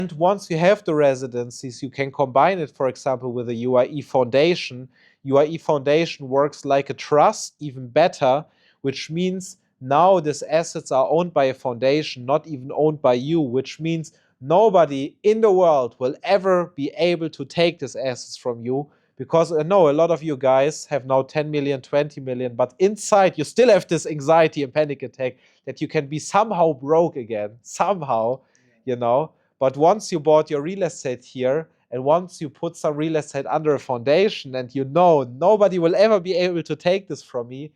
And once you have the residencies, you can combine it, for example, with a UAE foundation. UAE foundation works like a trust, even better, which means now these assets are owned by a foundation, not even owned by you, which means nobody in the world will ever be able to take these assets from you. Because I know a lot of you guys have now 10 million, 20 million, but inside you still have this anxiety and panic attack that you can be somehow broke again, somehow, you know. But once you bought your real estate here, and once you put some real estate under a foundation and you know nobody will ever be able to take this from me,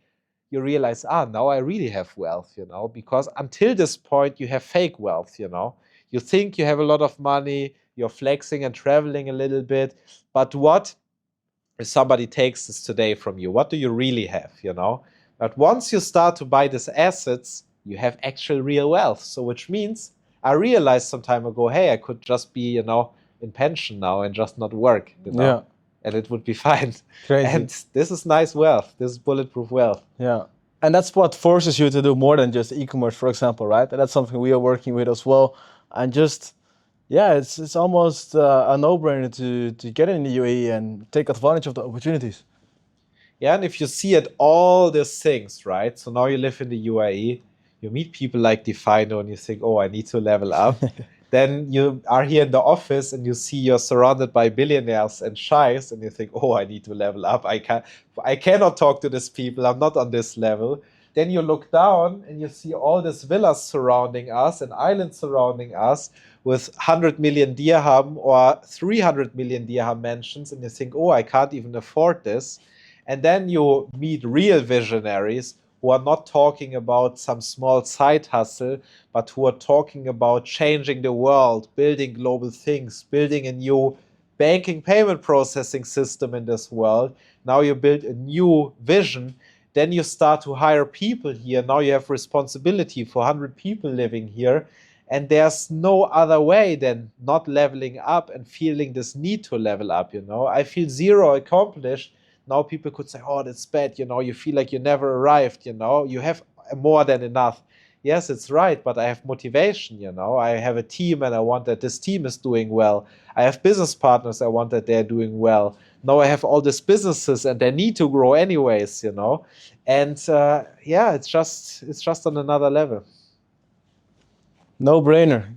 you realize, now I really have wealth, you know, because until this point you have fake wealth, you know. You think you have a lot of money, you're flexing and traveling a little bit, but what if somebody takes this today from you? What do you really have, you know? But once you start to buy these assets, you have actual real wealth. So which means I realized some time ago, hey, I could just be, you know, in pension now and just not work, you know, Yeah. and it would be fine. Crazy. And this is nice wealth. This is bulletproof wealth. Yeah. And that's what forces you to do more than just e-commerce, for example, right? And that's something we are working with as well. And just, yeah, it's almost a no-brainer to get in the UAE and take advantage of the opportunities. Yeah, and if you see it, all these things, right? So now you live in the UAE, you meet people like Defino and you think, oh, I need to level up. Then you are here in the office and you see you're surrounded by billionaires and sheikhs and you think, oh, I need to level up. I cannot talk to these people. I'm not on this level. Then you look down and you see all these villas surrounding us and islands surrounding us with 100 million dirham or 300 million dirham mansions. And you think, oh, I can't even afford this. And then you meet real visionaries who are not talking about some small side hustle, but who are talking about changing the world, building global things, building a new banking payment processing system in this world. Now you build a new vision. Then you start to hire people here. Now you have responsibility for 100 people living here. And there's no other way than not leveling up and feeling this need to level up, you know. I feel zero accomplished. Now people could say, oh, that's bad, you know, you feel like you never arrived, you know, you have more than enough. Yes, it's right, but I have motivation, you know, I have a team and I want that this team is doing well. I have business partners, I want that they're doing well. Now I have all these businesses and they need to grow anyways, you know. And yeah, it's just on another level. No brainer.